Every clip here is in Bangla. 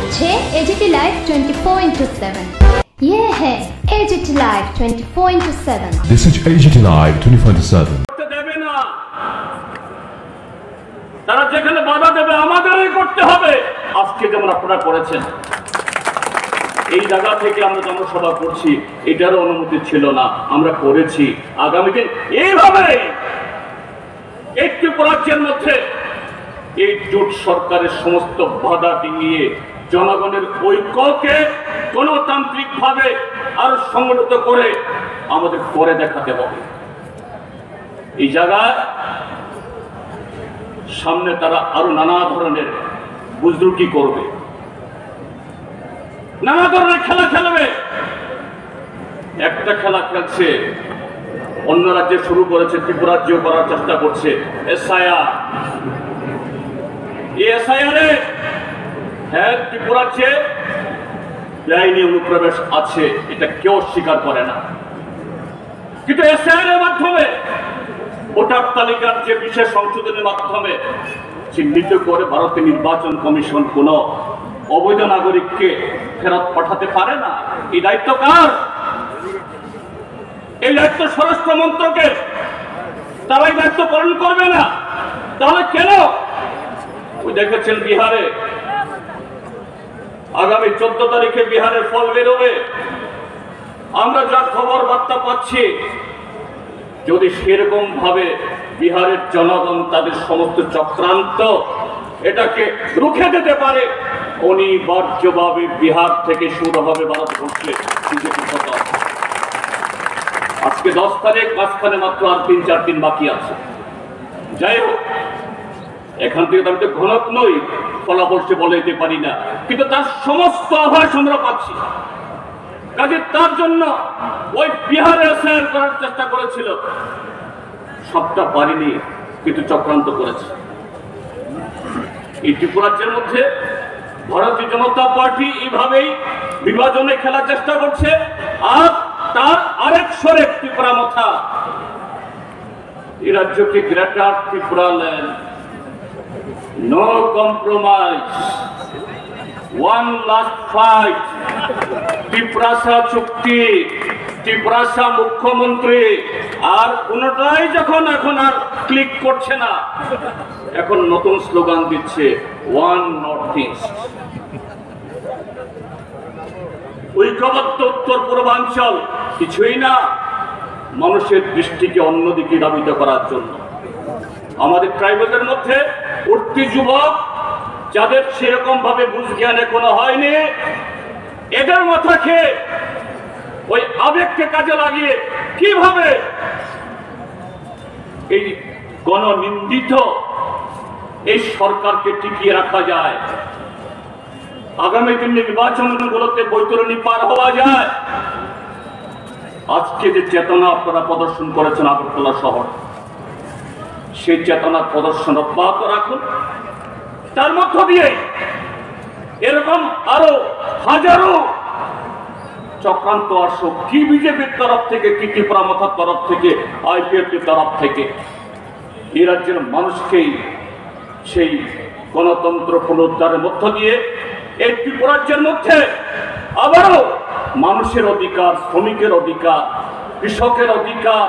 করছে এজিটি লাইভ 24/7। ये है AGT live 24/7। This is AGT live 24/7। দেবে না, তারা যেখানে বাধা দেবে আমাদেরই করতে হবে। আজকে যেমন আপনারা করেছেন, এই জায়গা থেকে আমরা জনসভা করছি, এটারও অনুমতি ছিল না, আমরা করেছি। আগামীতে এইভাবে একটি রাজ্যের মধ্যে এই জোট সরকারের সমস্ত বাধা ডিঙিয়ে জনগণের ঐক্যকে গণতান্ত্রিক ভাবে আরো সংগঠিত করে আমাদের করে দেখাতে হবে। এই জায়গায় সামনে তারা আরো নানা ধরনের বুজরুকি করবে, নানা ধরনের খেলা খেলবে। একটা খেলা খেলছে, অন্য রাজ্যে শুরু করেছে, ত্রিপুরাজ্য করার চেষ্টা করছে এসআইআর। এই এসআইআরে হ্যাঁ ত্রিপুরাজ্যে বেআইনি অনুপ্রবেশ আছে, এটা কেউ স্বীকার করে না। কিন্তু এসআইআর এর মাধ্যমে ভোটার তালিকার যে বিশেষ সংশোধনের মাধ্যমে চিহ্নিত করে ভারতের নির্বাচন কমিশন কোন অবৈধ নাগরিককে ফেরত পাঠাতে পারে না। এই দায়িত্ব কার? এই দায়িত্ব স্বরাষ্ট্র মন্ত্রকের। তারা এই দায়িত্ব পালন করবে না, তাহলে কেন? ওই দেখেছেন বিহারে আগামী 14 তারিখে বিহারের ফল বেরোবে। আমরা যা খবর বার্তা পাচ্ছি, যদি সেরকম ভাবে বিহারের জনগণ তাদের সমস্ত চক্রান্ত এটাকে রুখে দিতে পারে, অনিবার্যভাবে বিহার থেকে শুরু হবে ভারতবর্ষে বিজেপি সরকার। আজকে 10 তারিখ, মাঝখানে মাত্র আর 3-4 দিন বাকি আছে। যাই হোক, এখান থেকে আমি তো ঘনক নই, ফলাফল সে বলে দিতে পারি না, কিন্তু তার সমস্ত আভাস আমরা পাচ্ছি। কাজে তার জন্য ওই বিহারে এসআইআর করার চেষ্টা করেছিল, সবটা পারিনি, কিন্তু চক্রান্ত করেছে। এই ত্রিপুরাজ্যের মধ্যে ভারতীয় জনতা পার্টি এইভাবেই বিভাজনে খেলার চেষ্টা করছে। আর তার আরেক সরে ত্রিপুরা মাথা, এই রাজ্যকে greater Tripura land, no compromise, one last fight, ত্রিপুরাসা চুক্তি, ত্রিপুরাসা মুখ্যমন্ত্রী। আর কোনটাই যখন এখন আর ক্লিক করছে না, এখন নতুন স্লোগান দিচ্ছে ওয়ান নর্থ ইস্ট, ঐক্যবদ্ধ উত্তর পূর্বাঞ্চল। কিছুই না, মানুষের দৃষ্টিকে অন্যদিকে ধাবিত করার জন্য। আমাদের ট্রাইবেলদের মধ্যে উঠতি যুবক, যাদের সেরকম ভাবে বুঝ জ্ঞান এখনো হয়নি, এদের মাথা খেয়ে ওই আবেগকে কাজে লাগিয়ে কিভাবে এই গণনিন্দিত এই সরকারকে টিকিয়ে রাখা যায়, আগামী দিন নির্বাচনগুলোতে বৈতরণী পার হওয়া যায়। আজকে যে চেতনা আপনারা প্রদর্শন করেছেন আগরতলা শহর, সেই চেতনার প্রদর্শন অব্যাহত রাখুন। তার মধ্য দিয়ে এরকম আরো হাজারো চক্রান্ত আসুক, কি বিজেপির তরফ থেকে, কি ত্রিপুরা মাথার তরফ থেকে, আইপিএফটির তরফ থেকে, এই রাজ্যের মানুষকেই সেই গণতন্ত্র পুনরুদ্ধারের মধ্য দিয়ে এই ত্রিপুরাজ্যের মধ্যে আবারও মানুষের অধিকার, শ্রমিকের অধিকার, কৃষকের অধিকার,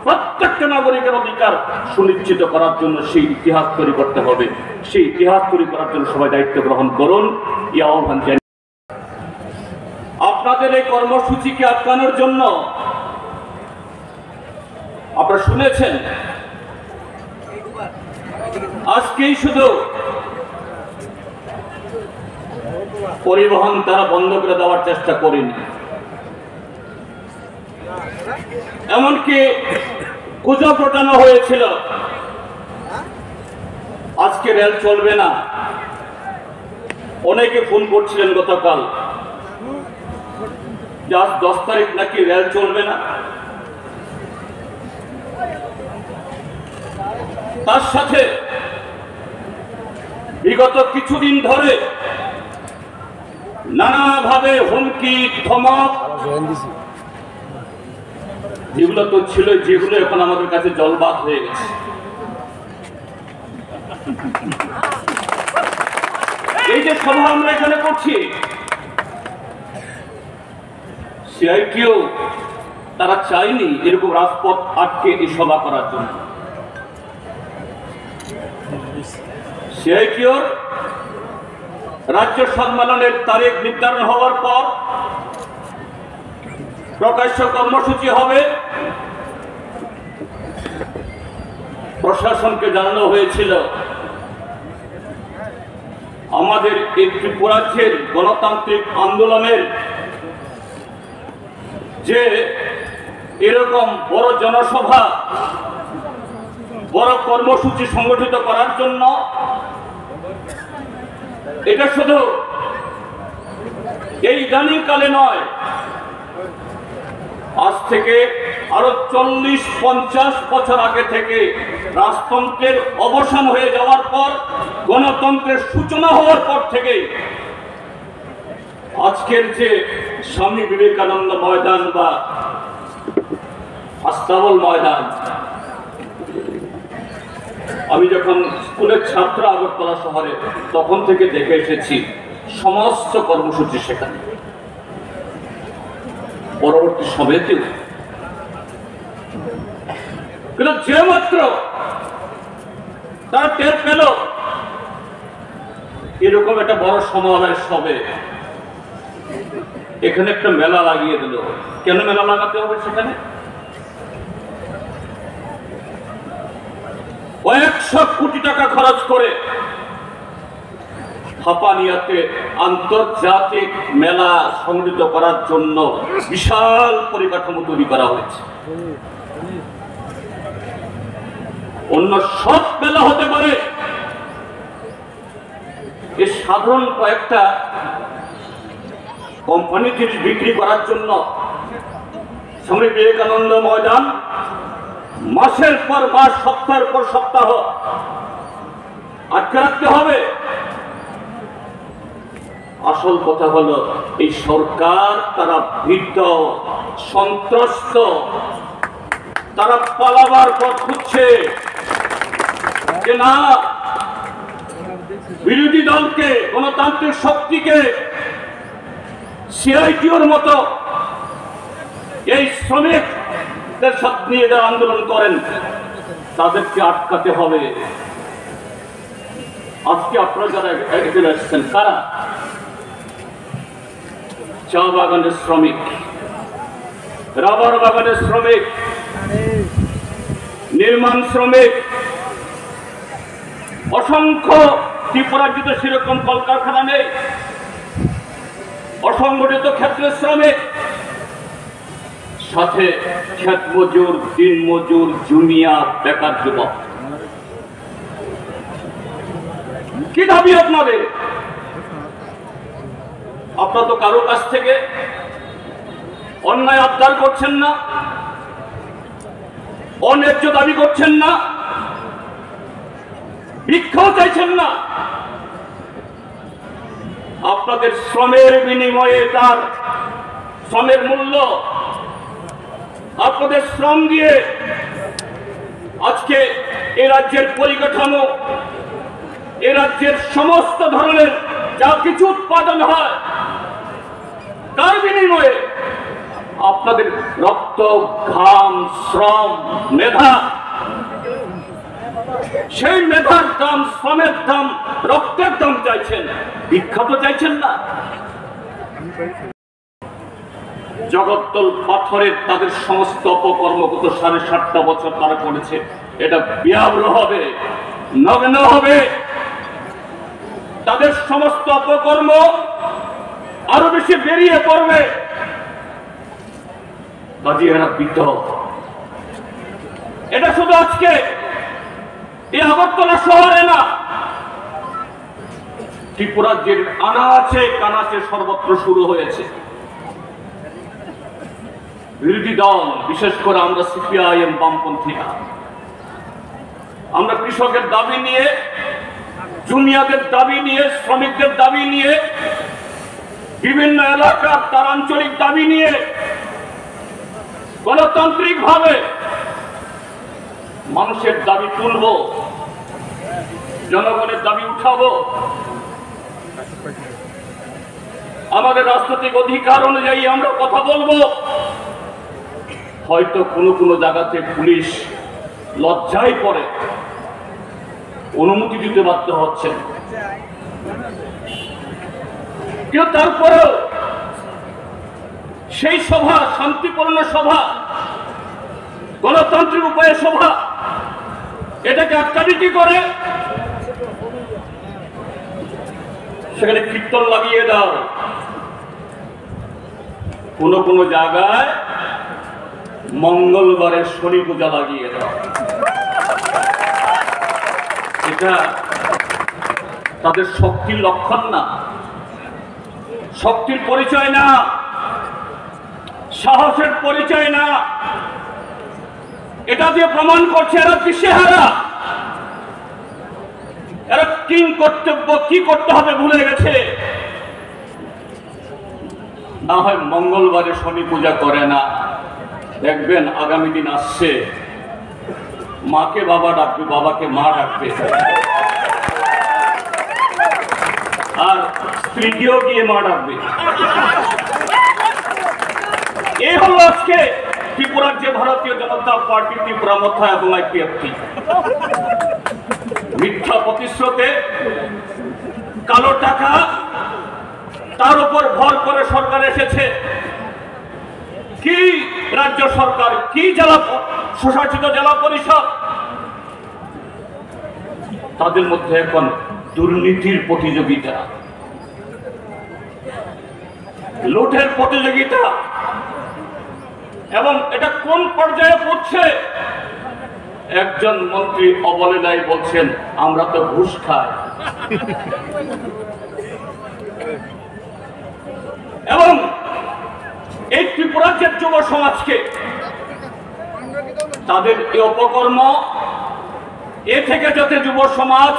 প্রত্যেকটা নাগরিকের অধিকার সুনিশ্চিত করার জন্য সেই ইতিহাস তৈরি করতে হবে। সেই ইতিহাস তৈরি করার জন্য সবাই দায়িত্ব গ্রহণ করুন, এই আহ্বান জানাই। আপনাদের এই কর্মসূচিকে আটকানোর জন্য আপনারা শুনেছেন, আজকেই শুধু পরিবহন তারা বন্ধ করে দেওয়ার চেষ্টা করেনি, এমনকি গুজব রটানো হয়েছিল আজকে রেল চলবে না। অনেকে ফোন করছিলেন গতকাল যে আজ 10 তারিখ নাকি রেল চলবে না। তার সাথে বিগত কিছুদিন ধরে নানাভাবে হুমকি, ধমক, যেগুলো তো ছিল, যেগুলো এখন আমাদের কাছে জলবাদ হয়ে গেছে। এই যে সভা আমরা এখানে করছি, সিআইটিও তারা চায়নি এরকম রাজপথ আটকে এই সভা করার জন্য। সিআইটিওর রাজ্য সম্মেলনের তারিখ নির্ধারণ হওয়ার পর প্রকাশ্য কর্মসূচি হবে। প্রশাসনকে জানানো হয়েছিল আমাদের এই ত্রিপুরাজ্যের গণতান্ত্রিক আন্দোলনের যে এরকম বড় জনসভা, বড় কর্মসূচি সংগঠিত করার জন্য এটা শুধু এই ইদানিংকালে নয়, আজ থেকে আরো 40-50 বছর আগে থেকে রাজতন্ত্রের অবসান হয়ে যাওয়ার পর, গণতন্ত্রের সূচনা হওয়ার পর থেকে আজকের যে স্বামী বিবেকানন্দ ময়দান বা আস্তাবল ময়দান, আমি যখন স্কুলের ছাত্র আগরতলা শহরে তখন থেকে দেখে এসেছি সমস্ত কর্মসূচি সেখানে। পরবর্তী সময়তেও কিন্তু যে মাত্র তারা টের পেল এরকম একটা বড় সমাবেশ হবে, এখানে একটা মেলা লাগিয়ে দিল। কেন মেলা লাগাতে হবে? সেখানে 100 কোটি টাকা খরচ করে হাপানিয়াতে আন্তর্জাতিক মেলা সংগঠিত করার জন্য বিশাল পরিকাঠামো তৈরি করা হয়েছে। অন্য সব মেলা হতে পারে, এই সাধারণ কয়েকটা কোম্পানি জিনিস বিক্রি করার জন্য স্বামী বিবেকানন্দ ময়দান মাসের পর মাস, সপ্তাহের পর সপ্তাহ আটকে রাখতে হবে। আসল কথা হলো এই সরকার তারা ভীত, সন্ত্রস্ত, তারা পালাবার পথ খুঁজছে যে না, বিরোধী দলকে, গণতান্ত্রিক শক্তিকে, সিআইটিওর মতো এই শ্রমিকদের সাথে নিয়ে যারা আন্দোলন করেন তাদেরকে আটকাতে হবে। আজকে আপনারা যারা এখানে আসছেন কারা? চা বাগানের শ্রমিক, রাবার বাগানের শ্রমিক, নির্মাণ শ্রমিক, অসংখ্য ত্রিপুরাজ্যে তো সেরকম কলকারখানা নেই, অসংগঠিত ক্ষেত্রের শ্রমিক, সাথে ক্ষেত মজুর, দিন মজুর, জুনিয়া, বেকার যুবক। কি দাবি আপনাদের? আপনারা তো কারো কাছ থেকে অন্যায় আবদার করছেন না, অন্যায্য দাবি করছেন না, ভিক্ষাও চাইছেন না। আপনাদের শ্রমের বিনিময়ে তার শ্রমের মূল্য, আপনাদের শ্রম দিয়ে আজকে এ রাজ্যের পরিকাঠামো, এ রাজ্যের সমস্ত ধরনের যা কিছু উৎপাদন হয় তার বিনিময়ে আপনাদের রক্ত, ঘাম, শ্রম, মেধা, সেই মেধার দাম, শ্রমের দাম, রক্তের দাম চাইছেন, ভিক্ষা তো চাইছেন না। জগদ্দল পাথরের তাদের সমস্ত অপকর্মগত 7.5 বছর তারা করেছে, এটা বিয়াব্র হবে, নগ্ন হবে। তাদের সমস্ত অপকর্ম আরো বেশি বেরিয়ে পড়বে। কাজী এরা বিদ্ধ। এটা শুধু আজকে এই আগরতলা শহরে না, ত্রিপুরাজ্যের আনাচে কানাচে সর্বত্র শুরু হয়েছে। বিরোধী দল, বিশেষ করে আমরা সিপিআইএম বামপন্থীরা, আমরা কৃষকের দাবি নিয়ে, জুনিয়াদের দাবি নিয়ে, শ্রমিকদের দাবি নিয়ে, বিভিন্ন এলাকার তার আঞ্চলিক দাবি নিয়ে গণতান্ত্রিক ভাবে মানুষের দাবি তুলব, জনগণের দাবি উঠাবো। আমাদের রাজনৈতিক অধিকার অনুযায়ী আমরা কথা বলবো। হয়তো কোনো কোনো জায়গাতে পুলিশ লজ্জায় পড়ে অনুমতি দিতে বাধ্য হচ্ছে, কিন্তু তারপরেও সেই সভা শান্তিপূর্ণ সভা, গণতান্ত্রিক উপায়ে সভা, এটাকে আটকানি কি করে? সেখানে কীর্তন লাগিয়ে দাও, কোনো কোনো জায়গায় মঙ্গলবারে শনি পূজা লাগিয়ে দাও। এটা তাদের শক্তির লক্ষণ না, শক্তির পরিচয় না, সাহসের পরিচয় না। এটা দিয়ে প্রমাণ করছে এরা দিশেহারা, এরা কর্তব্য কি করতে হবে ভুলে গেছে। না হয় মঙ্গলবারে শনি পূজা করে না, দেখবেন আগামী দিন আসছে মাকে বাবা ডাকবে, বাবাকে মা ডাকবে, আর স্ত্রীকেও গিয়ে মা ডাকবে। এই হলো আজকে ত্রিপুরার যে ভারতীয় জনতা পার্টি, ত্রিপুরা মথা এবং আইপিএফটি। মিথ্যা প্রতিশ্রুতে, কালো টাকা, তার উপর ভর করে সরকার এসেছে। কি রাজ্য সরকার, কি জেলা সুশাসিত জেলা পরিষদ, তাদের মধ্যে এখন দুর্নীতির প্রতিযোগিতা, লুটের প্রতিযোগিতা। এবং এটা কোন পর্যায়ে পড়ছে? একজন মন্ত্রী অবলীলায় বলছেন আমরা তো ঘুষ খাই। এবং এই ত্রিপুরাজ্যের যুব সমাজকে তাদের এই অপকর্ম এ থেকে যাতে যুব সমাজ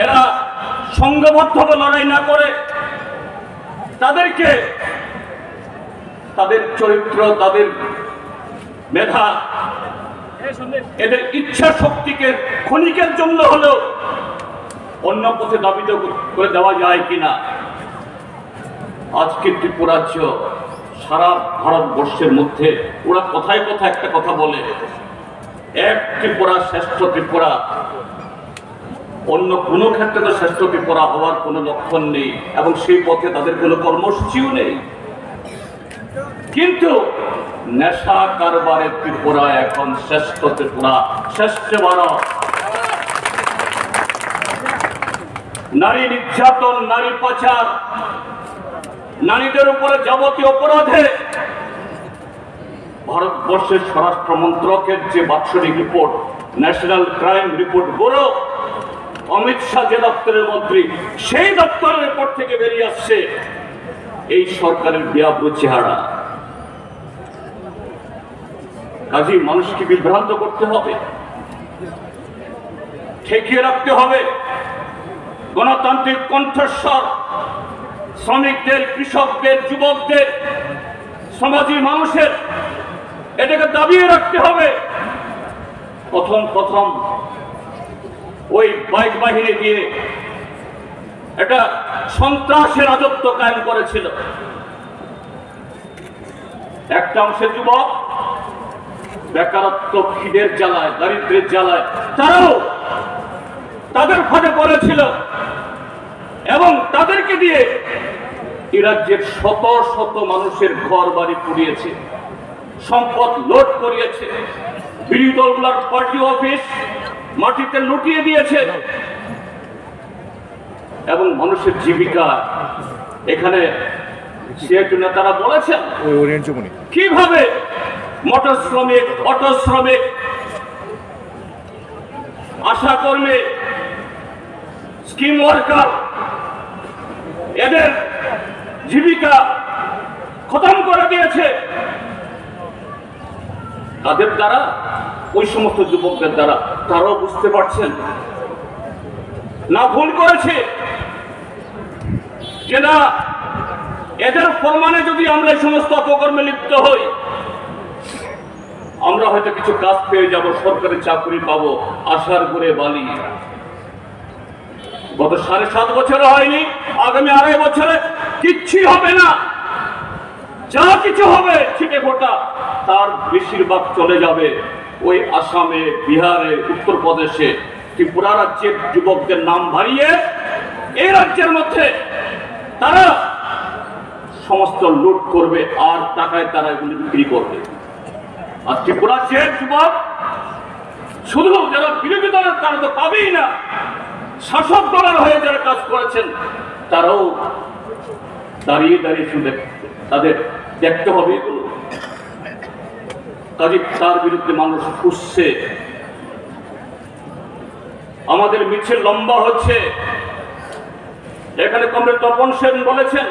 এরা সংঘবদ্ধভাবে লড়াই না করে, তাদেরকে তাদের চরিত্র, তাদের মেধা, এদের ইচ্ছা শক্তিকে ক্ষণিকের জন্য হলেও অন্য পথে দাবিত করে দেওয়া যায় কিনা। আজকে ত্রিপুরাজ্য সারা ভারতবর্ষের মধ্যে ওরা কথায় কথায় একটা কথা বলে, এক ত্রিপুরা শ্রেষ্ঠ ত্রিপুরা। অন্য কোনো ক্ষেত্রে তো শ্রেষ্ঠ ত্রিপুরা হওয়ার কোনো লক্ষণ নেই এবং সেই পথে তাদের কোনো কর্মসূচিও নেই। কিন্তু নেশা কারবারে ত্রিপুরা এখন শ্রেষ্ঠ ত্রিপুরা, শ্রেষ্ঠ ভারত। নারী নির্যাতন, নারী পাচার, নারীদের উপরে যাবতীয় অপরাধে ভারতবর্ষের স্বরাষ্ট্র মন্ত্রকের যে বাৎসরিক report, national crime report bureau, Amit Shah যে দপ্তরের মন্ত্রী, সেই দপ্তরের রিপোর্ট থেকে বেরিয়ে আসছে এই সরকারের বেয়াব্য চেহারা। কাজেই মানুষকে বিভ্রান্ত করতে হবে, ঠেকিয়ে রাখতে হবে গণতান্ত্রিক কণ্ঠস্বর। শ্রমিকদের, কৃষকদের, যুবকদের, সমাজী মানুষের এটাকে দাবিয়ে রাখতে হবে। প্রথম ওই বাইক বাহিনী দিয়ে এটা সন্ত্রাসের রাজত্ব কায়েম করেছিল। একটা অংশের যুবক বেকারত্ব, খিদের জ্বালায়, দারিদ্রের জ্বালায় তারাও তাদের ফাঁদে পড়েছিল এবং তাদেরকে দিয়ে এই রাজ্যের শত শত মানুষের ঘর বাড়ি পুড়িয়েছে, সম্পদ লুট করিয়েছে, বিরোধী দলগুলোর পার্টি অফিস মাটিতে লুটিয়ে দিয়েছে এবং মানুষের জীবিকা এখানে সিআইটি নেতারা বলেছেন কিভাবে মোটর শ্রমিক, অটো শ্রমিক, আশা কর্মী, স্কিম ওয়ার্কার এদের জীবিকা খতম করে দিয়েছে। তাদের দ্বারা, ওই সমস্ত যুবকদের দ্বারা, তারাও বুঝতে পারছেন না ভুল করেছে, যে না এদের ফরমানে যদি আমরা এই সমস্ত অপকর্মে লিপ্ত হই, আমরা হয়তো কিছু কাজ পেয়ে যাব, সরকারি চাকরি পাবো, আশার করে বালি। গত 7.5 বছরে হয়নি, আগামী 2.5 বছরে কিচ্ছুই হবে না। যা কিছু হবে ছিটে ফোটা তার বেশিরভাগ চলে যাবে ওই আসামে, বিহারে, উত্তরপ্রদেশে, ত্রিপুরা রাজ্যের যুবকদের নাম ভারিয়ে এই রাজ্যের মধ্যে তারা সমস্ত লুট করবে আর টাকায় তারা এগুলি বিক্রি করবে। আর ত্রিপুরা যে যুবক শুধু যারা বিরোধী দলের তারা তো পাবেই না, শাসক দলের হয়ে যারা কাজ করেছেন তারাও দাঁড়িয়ে দাঁড়িয়ে শুনে তাদের দেখতে হবে এগুলো। কাজে তার বিরুদ্ধে মানুষ খুঁজছে, আমাদের মিছিল লম্বা হচ্ছে। এখানে কমরেড তপন সেন বলেছেন